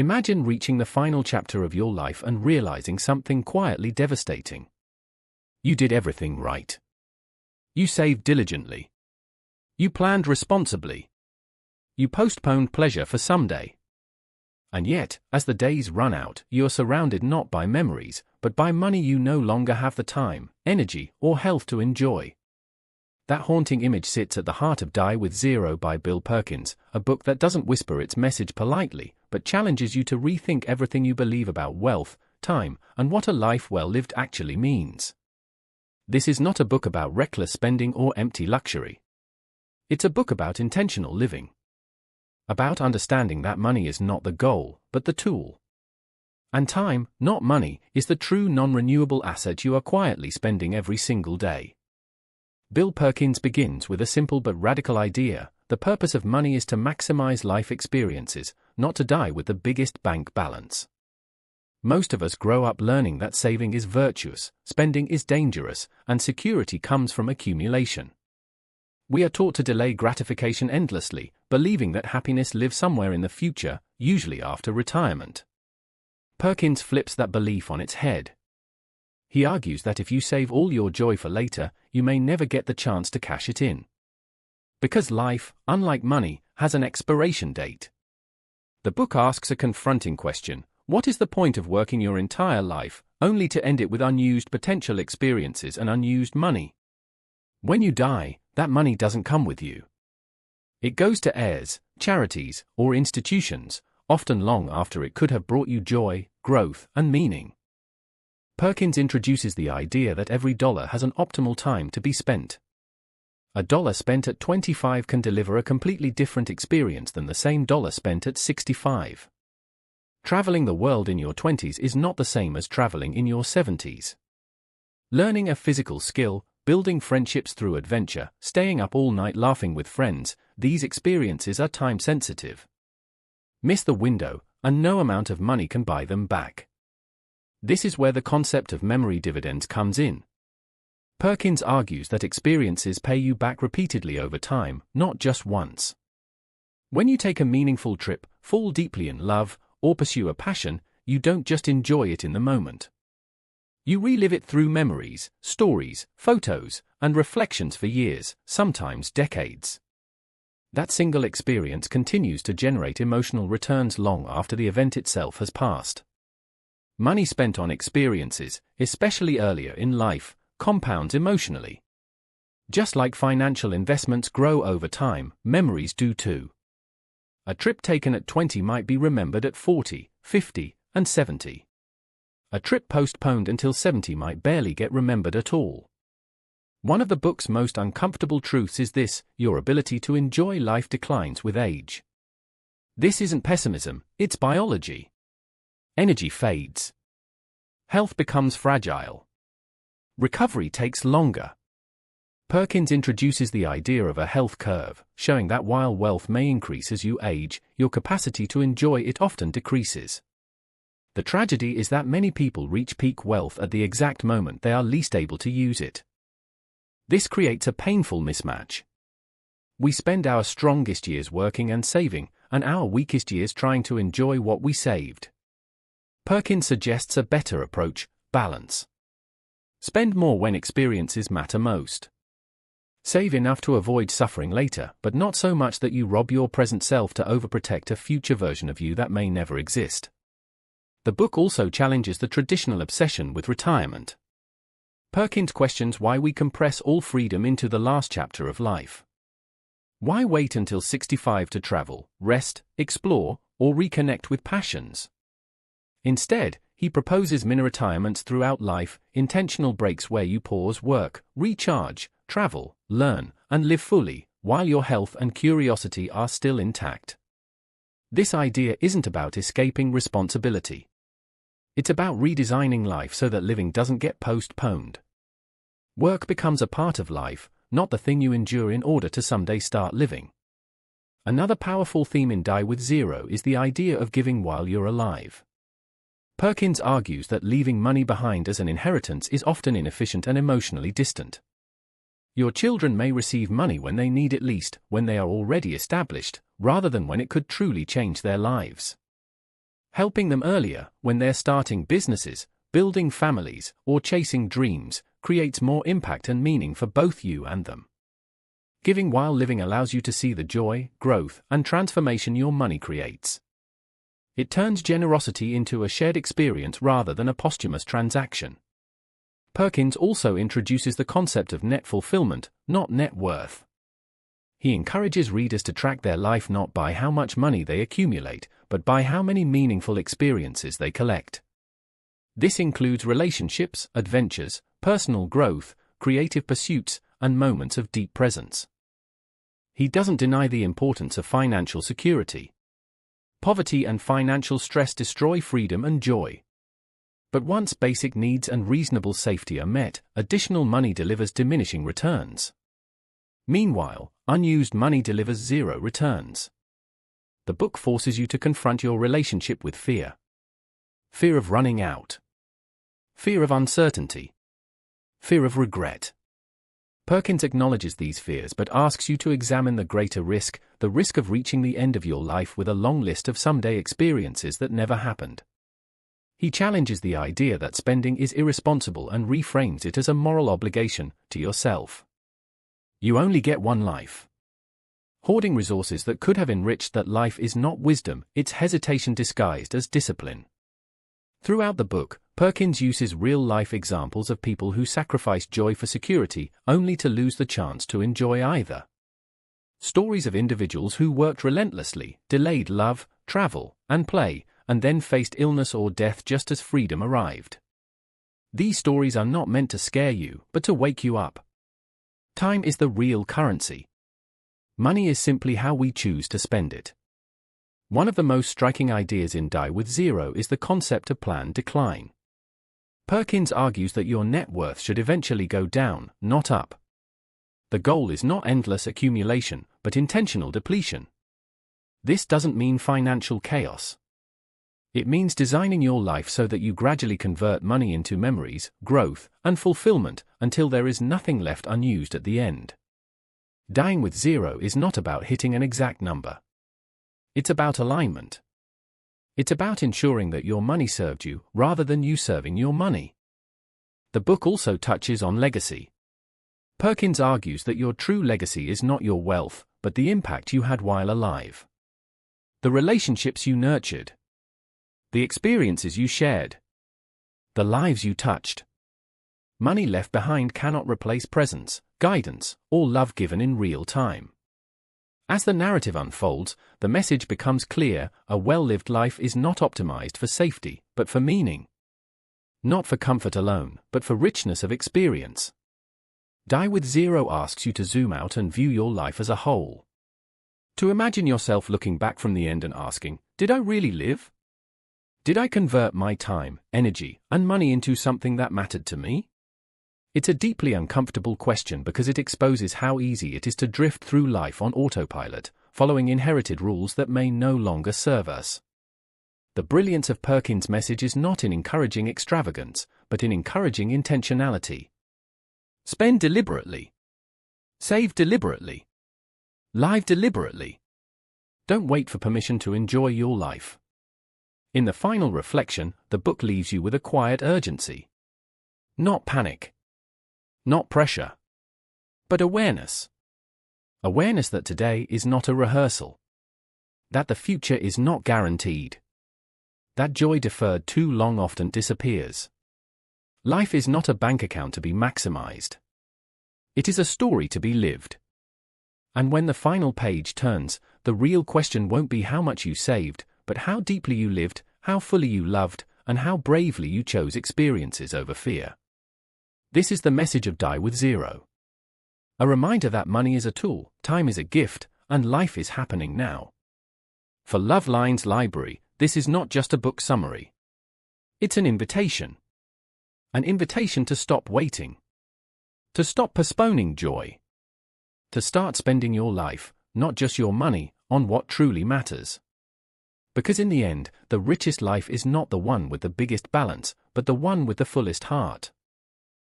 Imagine reaching the final chapter of your life and realizing something quietly devastating. You did everything right. You saved diligently. You planned responsibly. You postponed pleasure for someday. And yet, as the days run out, you are surrounded not by memories, but by money you no longer have the time, energy, or health to enjoy. That haunting image sits at the heart of Die with Zero by Bill Perkins, a book that doesn't whisper its message politely, but challenges you to rethink everything you believe about wealth, time, and what a life well lived actually means. This is not a book about reckless spending or empty luxury. It's a book about intentional living. About understanding that money is not the goal, but the tool. And time, not money, is the true non-renewable asset you are quietly spending every single day. Bill Perkins begins with a simple but radical idea: the purpose of money is to maximize life experiences, not to die with the biggest bank balance. Most of us grow up learning that saving is virtuous, spending is dangerous, and security comes from accumulation. We are taught to delay gratification endlessly, believing that happiness lives somewhere in the future, usually after retirement. Perkins flips that belief on its head. He argues that if you save all your joy for later, you may never get the chance to cash it in. Because life, unlike money, has an expiration date. The book asks a confronting question: what is the point of working your entire life, only to end it with unused potential experiences and unused money? When you die, that money doesn't come with you. It goes to heirs, charities, or institutions, often long after it could have brought you joy, growth, and meaning. Perkins introduces the idea that every dollar has an optimal time to be spent. A dollar spent at 25 can deliver a completely different experience than the same dollar spent at 65. Traveling the world in your 20s is not the same as traveling in your 70s. Learning a physical skill, building friendships through adventure, staying up all night laughing with friends, these experiences are time-sensitive. Miss the window, and no amount of money can buy them back. This is where the concept of memory dividends comes in. Perkins argues that experiences pay you back repeatedly over time, not just once. When you take a meaningful trip, fall deeply in love, or pursue a passion, you don't just enjoy it in the moment. You relive it through memories, stories, photos, and reflections for years, sometimes decades. That single experience continues to generate emotional returns long after the event itself has passed. Money spent on experiences, especially earlier in life, compounds emotionally. Just like financial investments grow over time, memories do too. A trip taken at 20 might be remembered at 40, 50, and 70. A trip postponed until 70 might barely get remembered at all. One of the book's most uncomfortable truths is this: your ability to enjoy life declines with age. This isn't pessimism, it's biology. Energy fades. Health becomes fragile. Recovery takes longer. Perkins introduces the idea of a health curve, showing that while wealth may increase as you age, your capacity to enjoy it often decreases. The tragedy is that many people reach peak wealth at the exact moment they are least able to use it. This creates a painful mismatch. We spend our strongest years working and saving, and our weakest years trying to enjoy what we saved. Perkins suggests a better approach: balance. Spend more when experiences matter most. Save enough to avoid suffering later, but not so much that you rob your present self to overprotect a future version of you that may never exist. The book also challenges the traditional obsession with retirement. Perkins questions why we compress all freedom into the last chapter of life. Why wait until 65 to travel, rest, explore, or reconnect with passions? Instead, he proposes mini-retirements throughout life, intentional breaks where you pause, work, recharge, travel, learn, and live fully, while your health and curiosity are still intact. This idea isn't about escaping responsibility. It's about redesigning life so that living doesn't get postponed. Work becomes a part of life, not the thing you endure in order to someday start living. Another powerful theme in Die with Zero is the idea of giving while you're alive. Perkins argues that leaving money behind as an inheritance is often inefficient and emotionally distant. Your children may receive money when they need it least, when they are already established, rather than when it could truly change their lives. Helping them earlier, when they're starting businesses, building families, or chasing dreams, creates more impact and meaning for both you and them. Giving while living allows you to see the joy, growth, and transformation your money creates. It turns generosity into a shared experience rather than a posthumous transaction. Perkins also introduces the concept of net fulfillment, not net worth. He encourages readers to track their life not by how much money they accumulate, but by how many meaningful experiences they collect. This includes relationships, adventures, personal growth, creative pursuits, and moments of deep presence. He doesn't deny the importance of financial security. Poverty and financial stress destroy freedom and joy. But once basic needs and reasonable safety are met, additional money delivers diminishing returns. Meanwhile, unused money delivers zero returns. The book forces you to confront your relationship with fear. Fear of running out. Fear of uncertainty. Fear of regret. Perkins acknowledges these fears but asks you to examine the greater risk, the risk of reaching the end of your life with a long list of someday experiences that never happened. He challenges the idea that spending is irresponsible and reframes it as a moral obligation to yourself. You only get one life. Hoarding resources that could have enriched that life is not wisdom, it's hesitation disguised as discipline. Throughout the book, Perkins uses real-life examples of people who sacrificed joy for security, only to lose the chance to enjoy either. Stories of individuals who worked relentlessly, delayed love, travel, and play, and then faced illness or death just as freedom arrived. These stories are not meant to scare you, but to wake you up. Time is the real currency. Money is simply how we choose to spend it. One of the most striking ideas in Die with Zero is the concept of planned decline. Perkins argues that your net worth should eventually go down, not up. The goal is not endless accumulation, but intentional depletion. This doesn't mean financial chaos. It means designing your life so that you gradually convert money into memories, growth, and fulfillment until there is nothing left unused at the end. Dying with Zero is not about hitting an exact number. It's about alignment. It's about ensuring that your money served you, rather than you serving your money. The book also touches on legacy. Perkins argues that your true legacy is not your wealth, but the impact you had while alive. The relationships you nurtured. The experiences you shared. The lives you touched. Money left behind cannot replace presence, guidance, or love given in real time. As the narrative unfolds, the message becomes clear: a well-lived life is not optimized for safety, but for meaning. Not for comfort alone, but for richness of experience. Die with Zero asks you to zoom out and view your life as a whole. To imagine yourself looking back from the end and asking, did I really live? Did I convert my time, energy, and money into something that mattered to me? It's a deeply uncomfortable question because it exposes how easy it is to drift through life on autopilot, following inherited rules that may no longer serve us. The brilliance of Perkins' message is not in encouraging extravagance, but in encouraging intentionality. Spend deliberately. Save deliberately. Live deliberately. Don't wait for permission to enjoy your life. In the final reflection, the book leaves you with a quiet urgency. Not panic. Not pressure. But awareness. Awareness that today is not a rehearsal. That the future is not guaranteed. That joy deferred too long often disappears. Life is not a bank account to be maximized. It is a story to be lived. And when the final page turns, the real question won't be how much you saved, but how deeply you lived, how fully you loved, and how bravely you chose experiences over fear. This is the message of Die with Zero. A reminder that money is a tool, time is a gift, and life is happening now. For Love Lines Library, this is not just a book summary. It's an invitation. An invitation to stop waiting. To stop postponing joy. To start spending your life, not just your money, on what truly matters. Because in the end, the richest life is not the one with the biggest balance, but the one with the fullest heart.